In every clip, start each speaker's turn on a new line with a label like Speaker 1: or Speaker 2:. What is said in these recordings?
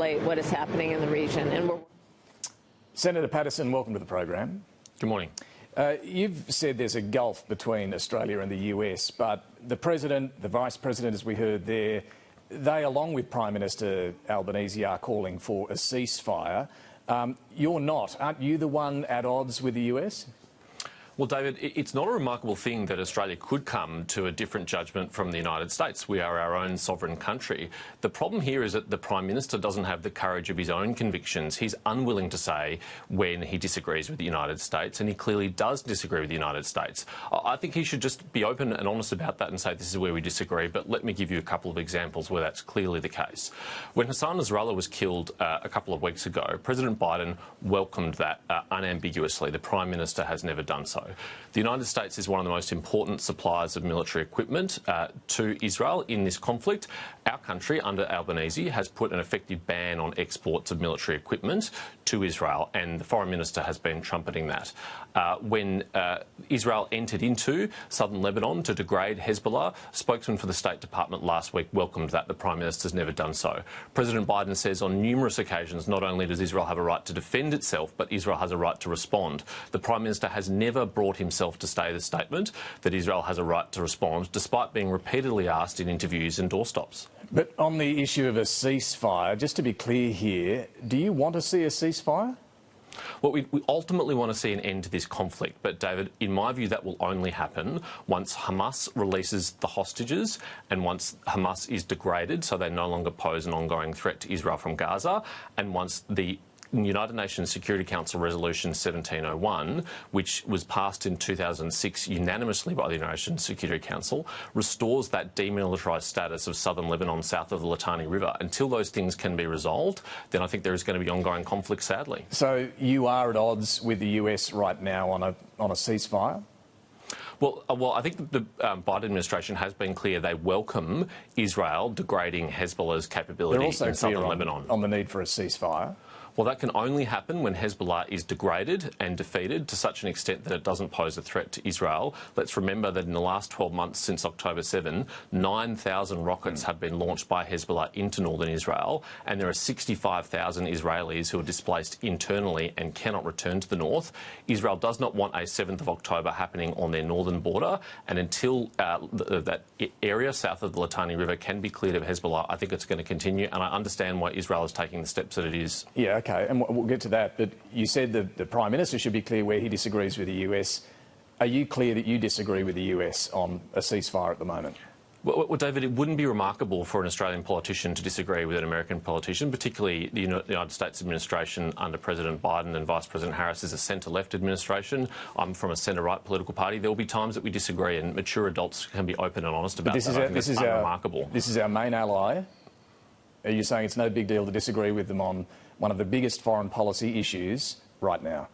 Speaker 1: escalate what is happening in the region. And
Speaker 2: Senator Paterson, welcome to the program.
Speaker 3: Good morning.
Speaker 2: You've said there's a gulf between Australia and the US, but the President, the Vice President, as we heard there, they, along with Prime Minister Albanese, are calling for a ceasefire. You're not. Aren't you the one at odds with the US?
Speaker 3: Well, David, it's not a remarkable thing that Australia could come to a different judgment from the United States. We are our own sovereign country. The problem here is that the Prime Minister doesn't have the courage of his own convictions. He's unwilling to say when he disagrees with the United States, and he clearly does disagree with the United States. I think he should just be open and honest about that and say this is where we disagree, but let me give you a couple of examples where that's clearly the case. When Hassan Nasrallah was killed a couple of weeks ago, President Biden welcomed that unambiguously. The Prime Minister has never done so. The United States is one of the most important suppliers of military equipment to Israel in this conflict. Our country, under Albanese, has put an effective ban on exports of military equipment to Israel, and the Foreign Minister has been trumpeting that. When Israel entered into southern Lebanon to degrade Hezbollah, spokesman for the State Department last week welcomed that. The Prime Minister's never done so. President Biden says on numerous occasions not only does Israel have a right to defend itself, but Israel has a right to respond. The Prime Minister has never brought himself to say the statement that Israel has a right to respond, despite being repeatedly asked in interviews and doorstops.
Speaker 2: But on the issue of a ceasefire, just to be clear here, do you want to see a ceasefire?
Speaker 3: Well, we ultimately want to see an end to this conflict, but, David, in my view, that will only happen once Hamas releases the hostages and once Hamas is degraded so they no longer pose an ongoing threat to Israel from Gaza, and once the United Nations Security Council Resolution 1701, which was passed in 2006 unanimously by the United Nations Security Council, restores that demilitarised status of southern Lebanon south of the Litani River. Until those things can be resolved, then I think there is going to be ongoing conflict, sadly.
Speaker 2: So you are at odds with the US right now on a ceasefire?
Speaker 3: Well, I think the Biden administration has been clear they welcome Israel degrading Hezbollah's capability in southern Lebanon.
Speaker 2: On the need for a ceasefire.
Speaker 3: Well, that can only happen when Hezbollah is degraded and defeated to such an extent that it doesn't pose a threat to Israel. Let's remember that in the last 12 months since October 7, 9,000 rockets have been launched by Hezbollah into northern Israel, and there are 65,000 Israelis who are displaced internally and cannot return to the north. Israel does not want a 7th of October happening on their northern border, and until that area south of the Litani River can be cleared of Hezbollah, I think it's going to continue, and I understand why Israel is taking the steps that it is.
Speaker 2: Yeah, OK, and we'll get to that, but you said that the Prime Minister should be clear where he disagrees with the US. Are you clear that you disagree with the US on a ceasefire at the moment?
Speaker 3: Well, David, it wouldn't be remarkable for an Australian politician to disagree with an American politician, particularly the United States administration under President Biden and Vice President Harris is a centre-left administration. I'm from a centre-right political party. There will be times that we disagree, and mature adults can be open and honest about that. This is unremarkable.
Speaker 2: This is our main ally. Are you saying it's no big deal to disagree with them on one of the biggest foreign policy issues right now?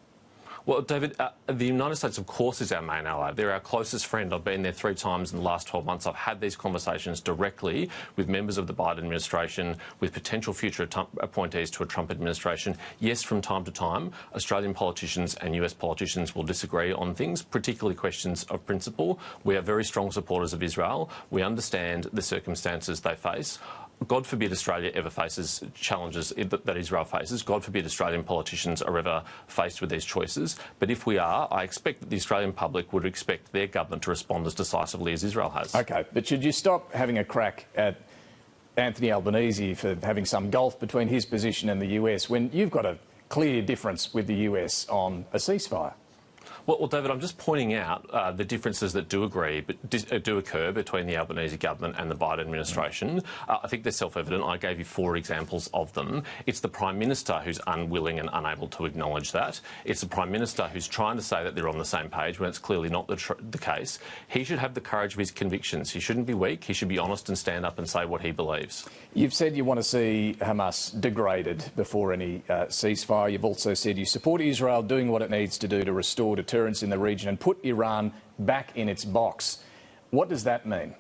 Speaker 3: Well, David, the United States, of course, is our main ally. They're our closest friend. I've been there 3 times in the last 12 months. I've had these conversations directly with members of the Biden administration, with potential future appointees to a Trump administration. Yes, from time to time, Australian politicians and US politicians will disagree on things, particularly questions of principle. We are very strong supporters of Israel. We understand the circumstances they face. God forbid Australia ever faces challenges that Israel faces. God forbid Australian politicians are ever faced with these choices. But if we are, I expect that the Australian public would expect their government to respond as decisively as Israel has.
Speaker 2: OK, but should you stop having a crack at Anthony Albanese for having some gulf between his position and the US when you've got a clear difference with the US on a ceasefire?
Speaker 3: Well, David, I'm just pointing out the differences that do occur between the Albanese government and the Biden administration. I think they're self-evident. I gave you 4 examples of them. It's the Prime Minister who's unwilling and unable to acknowledge that. It's the Prime Minister who's trying to say that they're on the same page when it's clearly not the case. He should have the courage of his convictions. He shouldn't be weak. He should be honest and stand up and say what he believes.
Speaker 2: You've said you want to see Hamas degraded before any ceasefire. You've also said you support Israel doing what it needs to do to restore deterrence in the region and put Iran back in its box. What does that mean?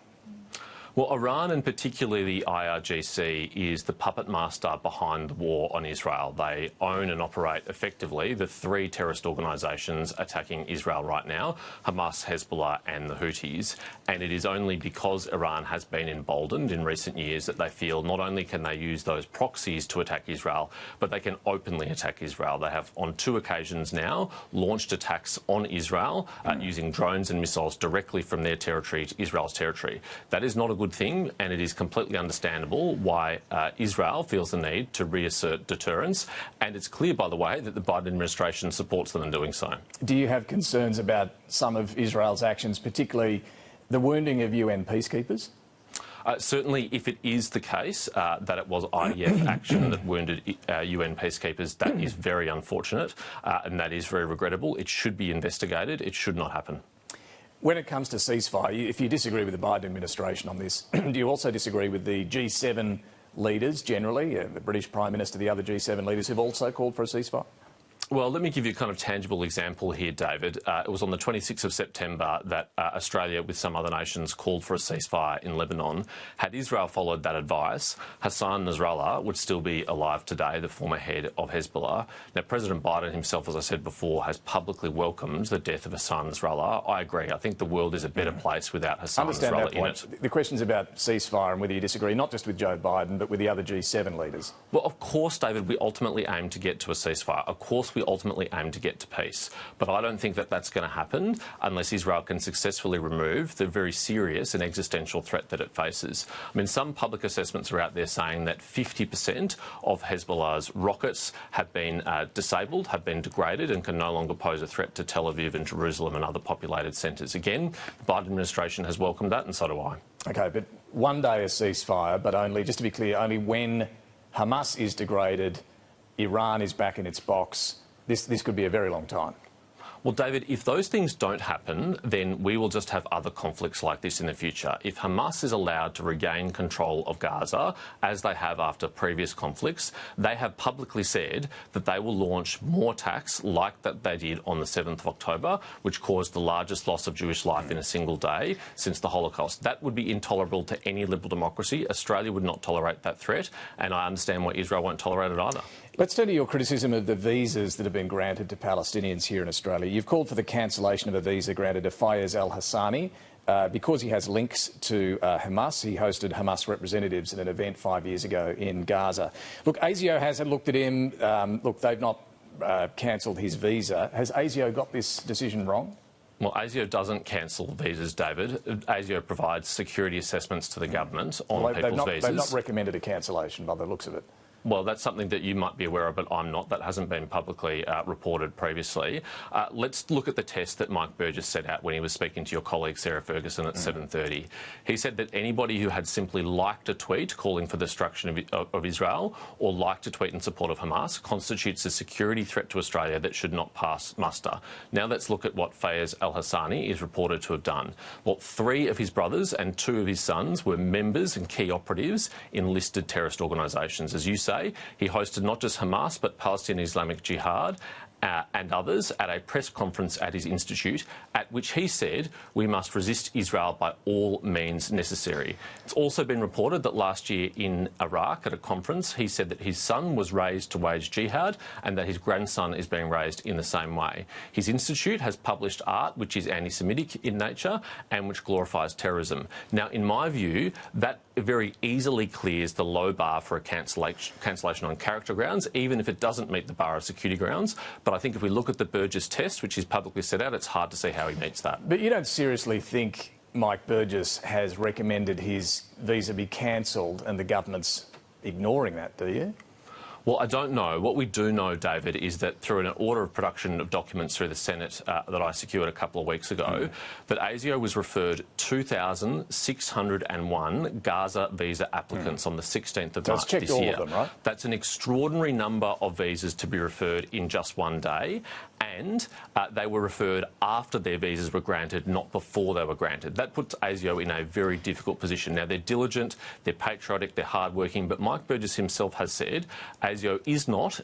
Speaker 3: Well, Iran, and particularly the IRGC, is the puppet master behind the war on Israel. They own and operate effectively the three terrorist organisations attacking Israel right now: Hamas, Hezbollah and the Houthis. And it is only because Iran has been emboldened in recent years that they feel not only can they use those proxies to attack Israel, but they can openly attack Israel. They have on 2 occasions now launched attacks on Israel using drones and missiles directly from their territory to Israel's territory. That is not a good thing, and it is completely understandable why Israel feels the need to reassert deterrence. And it's clear, by the way, that the Biden administration supports them in doing so.
Speaker 2: Do you have concerns about some of Israel's actions, particularly the wounding of UN peacekeepers?
Speaker 3: Certainly, if it is the case that it was IDF action that wounded UN peacekeepers, that is very unfortunate and that is very regrettable. It should be investigated. It should not happen.
Speaker 2: When it comes to ceasefire, if you disagree with the Biden administration on this, do you also disagree with the G7 leaders generally, the British Prime Minister, the other G7 leaders who've also called for a ceasefire?
Speaker 3: Well, let me give you a kind of tangible example here, David. It was on the 26th of September that Australia, with some other nations, called for a ceasefire in Lebanon. Had Israel followed that advice, Hassan Nasrallah would still be alive today, the former head of Hezbollah. Now, President Biden himself, as I said before, has publicly welcomed the death of Hassan Nasrallah. I agree. I think the world is a better place without Hassan Nasrallah in it.
Speaker 2: The question's about ceasefire and whether you disagree, not just with Joe Biden, but with the other G7 leaders.
Speaker 3: Well, of course, David, we ultimately aim to get to a ceasefire. Of course, we ultimately aim to get to peace. But I don't think that that's going to happen unless Israel can successfully remove the very serious and existential threat that it faces. I mean, some public assessments are out there saying that 50% of Hezbollah's rockets have been disabled, have been degraded and can no longer pose a threat to Tel Aviv and Jerusalem and other populated centres. Again, the Biden administration has welcomed that, and so do I. OK, but one day a ceasefire, but only, just to be clear, only when Hamas is degraded, Iran is back in its box. This could be a very long time. Well, David, if those things don't happen, then we will just have other conflicts like this in the future. If Hamas is allowed to regain control of Gaza, as they have after previous conflicts, they have publicly said that they will launch more attacks like that they did on the 7th of October, which caused the largest loss of Jewish life in a single day since the Holocaust. That would be intolerable to any liberal democracy. Australia would not tolerate that threat, and I understand why Israel won't tolerate it either. Let's turn to your criticism of the visas that have been granted to Palestinians here in Australia. You've called for the cancellation of a visa granted to Fayez al-Hassani because he has links to Hamas. He hosted Hamas representatives at an event 5 years ago in Gaza. Look, ASIO has looked at him. Look, they've not cancelled his visa. Has ASIO got this decision wrong? Well, ASIO doesn't cancel visas, David. ASIO provides security assessments to the government on people's visas. They've not recommended a cancellation by the looks of it. Well, that's something that you might be aware of, but I'm not. That hasn't been publicly reported previously. Let's look at the test that Mike Burgess set out when he was speaking to your colleague Sarah Ferguson at 7:30. He said that anybody who had simply liked a tweet calling for the destruction of Israel or liked a tweet in support of Hamas constitutes a security threat to Australia that should not pass muster. Now let's look at what Fayez al-Hassani is reported to have done. Well, 3 of his brothers and 2 of his sons were members and key operatives in listed terrorist organisations. As you say, he hosted not just Hamas but Palestinian Islamic Jihad and others at a press conference at his institute, at which he said we must resist Israel by all means necessary. It's also been reported that last year in Iraq at a conference he said that his son was raised to wage jihad and that his grandson is being raised in the same way. His institute has published art which is anti-Semitic in nature and which glorifies terrorism. Now, in my view, that very easily clears the low bar for a cancellation on character grounds, even if it doesn't meet the bar of security grounds. But I think if we look at the Burgess test, which is publicly set out, it's hard to see how he meets that. But you don't seriously think Mike Burgess has recommended his visa be cancelled and the government's ignoring that, do you? Well, I don't know. What we do know, David, is that through an order of production of documents through the Senate that I secured a couple of weeks ago, that ASIO was referred 2,601 Gaza visa applicants on the 16th of March this year. All of them, right? That's an extraordinary number of visas to be referred in just one day, and they were referred after their visas were granted, not before they were granted. That puts ASIO in a very difficult position. Now, they're diligent, they're patriotic, they're hardworking, but Mike Burgess himself has said ASIO is not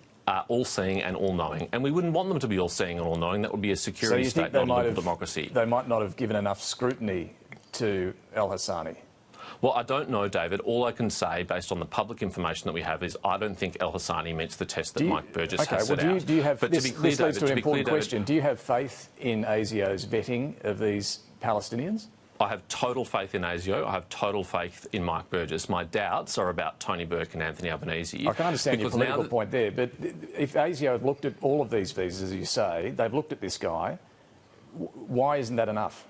Speaker 3: all-seeing and all-knowing, and we wouldn't want them to be all-seeing and all-knowing. That would be a security state, not a liberal democracy. They might not have given enough scrutiny to al-Hassani? Well, I don't know, David. All I can say, based on the public information that we have, is I don't think El Hassani meets the test that Mike Burgess has set out.
Speaker 2: Do you have,
Speaker 3: but
Speaker 2: this,
Speaker 3: to be clear,
Speaker 2: this leads
Speaker 3: David,
Speaker 2: to an important
Speaker 3: David,
Speaker 2: question. Do you have faith in ASIO's vetting of these Palestinians?
Speaker 3: I have total faith in ASIO. I have total faith in Mike Burgess. My doubts are about Tony Burke and Anthony Albanese.
Speaker 2: I can understand your political point there, but if ASIO have looked at all of these visas, as you say, they've looked at this guy, why isn't that enough?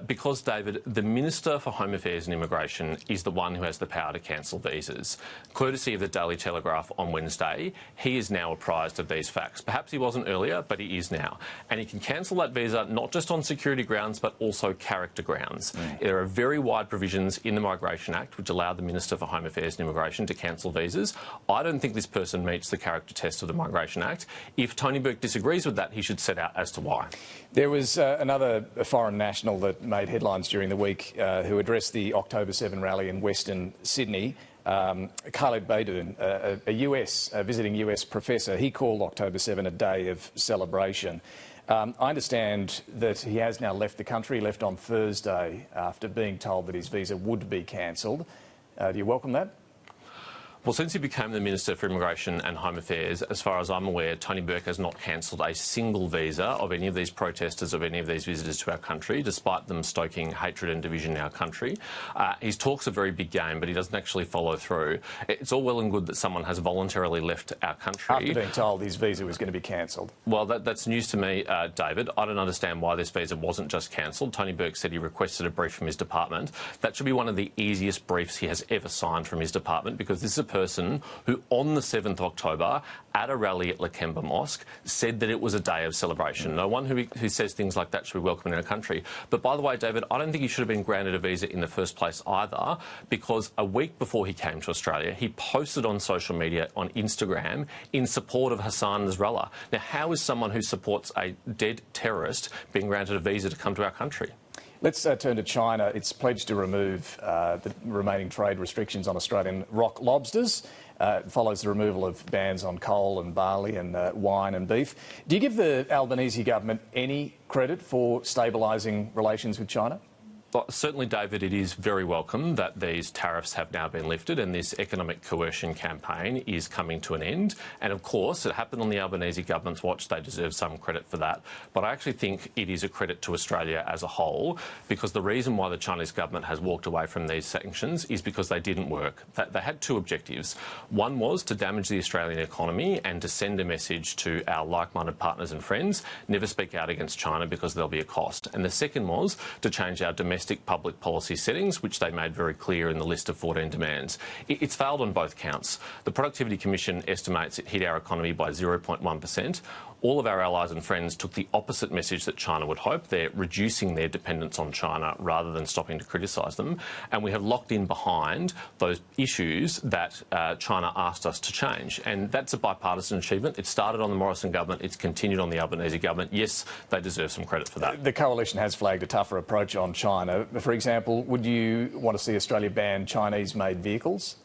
Speaker 3: Because, David, the Minister for Home Affairs and Immigration is the one who has the power to cancel visas. Courtesy of the Daily Telegraph on Wednesday, he is now apprised of these facts. Perhaps he wasn't earlier, but he is now. And he can cancel that visa not just on security grounds, but also character grounds. There are very wide provisions in the Migration Act which allow the Minister for Home Affairs and Immigration to cancel visas. I don't think this person meets the character test of the Migration Act. If Tony Burke disagrees with that, he should set out as to why.
Speaker 2: There was another foreign national that made headlines during the week who addressed the October 7 rally in Western Sydney. Khaled Beydoun, a visiting US professor, he called October 7 a day of celebration. I understand that he has now left the country. He left on Thursday after being told that his visa would be cancelled. Do you welcome that?
Speaker 3: Well, since he became the Minister for Immigration and Home Affairs, as far as I'm aware, Tony Burke has not cancelled a single visa of any of these protesters, of any of these visitors to our country, despite them stoking hatred and division in our country. His talk's a very big game, but he doesn't actually follow through. It's all well and good that someone has voluntarily left our country.
Speaker 2: After being told his visa was going to be cancelled.
Speaker 3: Well, that's news to me, David. I don't understand why this visa wasn't just cancelled. Tony Burke said he requested a brief from his department. That should be one of the easiest briefs he has ever signed from his department, because this is a person who on the 7th of October at a rally at Lakemba Mosque said that it was a day of celebration. No one who says things like that should be welcome in our country. But by the way, David, I don't think he should have been granted a visa in the first place either, because a week before he came to Australia, he posted on social media, on Instagram, in support of Hassan Nasrallah. Now, how is someone who supports a dead terrorist being granted a visa to come to our country?
Speaker 2: Let's turn to China. It's pledged to remove the remaining trade restrictions on Australian rock lobsters. It follows the removal of bans on coal and barley and wine and beef. Do you give the Albanese government any credit for stabilising relations with China?
Speaker 3: Well, certainly, David, it is very welcome that these tariffs have now been lifted and this economic coercion campaign is coming to an end. And of course, it happened on the Albanese government's watch. They deserve some credit for that. But I actually think it is a credit to Australia as a whole, because the reason why the Chinese government has walked away from these sanctions is because they didn't work. They had two objectives. One was to damage the Australian economy and to send a message to our like-minded partners and friends: never speak out against China because there'll be a cost. And the second was to change our domestic public policy settings, which they made very clear in the list of 14 demands. It's failed on both counts. The Productivity Commission estimates it hit our economy by 0.1%. All of our allies and friends took the opposite message that China would hope. They're reducing their dependence on China rather than stopping to criticise them. And we have locked in behind those issues that China asked us to change. And that's a bipartisan achievement. It started on the Morrison government. It's continued on the Albanese government. Yes, they deserve some credit for that.
Speaker 2: The coalition has flagged a tougher approach on China. For example, would you want to see Australia ban Chinese-made vehicles?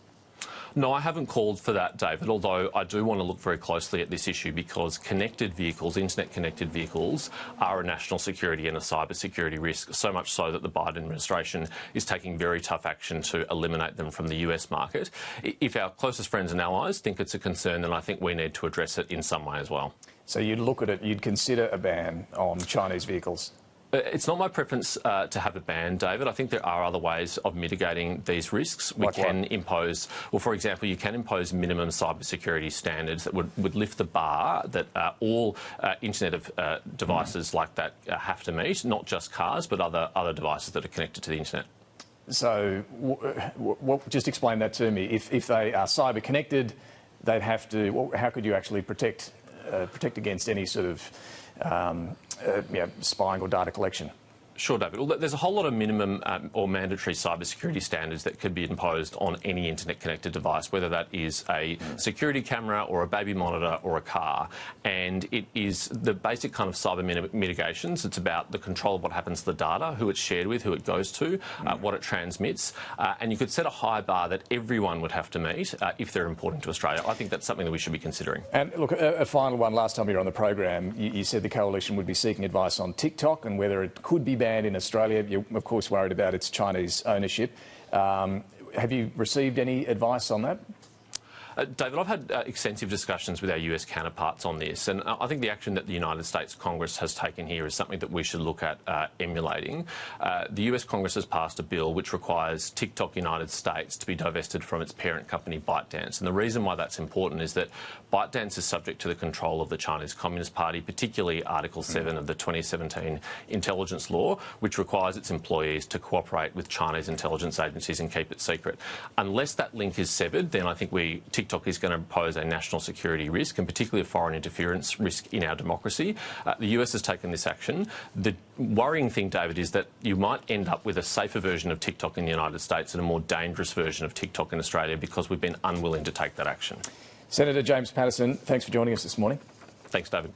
Speaker 3: No, I haven't called for that, David, although I do want to look very closely at this issue, because connected vehicles, internet-connected vehicles, are a national security and a cyber security risk, so much so that the Biden administration is taking very tough action to eliminate them from the US market. If our closest friends and allies think it's a concern, then I think we need to address it in some way as well.
Speaker 2: So you'd look at it, you'd consider a ban on Chinese vehicles?
Speaker 3: It's not my preference to have a ban, David. I think there are other ways of mitigating these risks. We can impose, well, for example, you can impose minimum cybersecurity standards that would lift the bar that all internet devices like that have to meet, not just cars, but other devices that are connected to the internet.
Speaker 2: So just explain that to me. If they are cyber connected, they'd have to. Well, how could you actually protect against any sort of spying or data collection?
Speaker 3: Sure, David. Well, there's a whole lot of minimum or mandatory cybersecurity standards that could be imposed on any internet-connected device, whether that is a security camera or a baby monitor or a car. And it is the basic kind of cyber mitigations. It's about the control of what happens to the data, who it's shared with, who it goes to, what it transmits. And you could set a high bar that everyone would have to meet if they're important to Australia. I think that's something that we should be considering.
Speaker 2: And look, a final one. Last time you were on the program, you said the coalition would be seeking advice on TikTok and whether it could be banned in Australia. You're, of course, worried about its Chinese ownership. Have you received any advice on that?
Speaker 3: David, I've had extensive discussions with our US counterparts on this, and I think the action that the United States Congress has taken here is something that we should look at emulating. The US Congress has passed a bill which requires TikTok United States to be divested from its parent company ByteDance, and the reason why that's important is that ByteDance is subject to the control of the Chinese Communist Party, particularly Article 7 of the 2017 intelligence law, which requires its employees to cooperate with Chinese intelligence agencies and keep it secret. Unless that link is severed, then I think TikTok is going to pose a national security risk, and particularly a foreign interference risk in our democracy. The US has taken this action. The worrying thing, David, is that you might end up with a safer version of TikTok in the United States and a more dangerous version of TikTok in Australia because we've been unwilling to take that action.
Speaker 2: Senator James Paterson, thanks for joining us this morning.
Speaker 3: Thanks, David.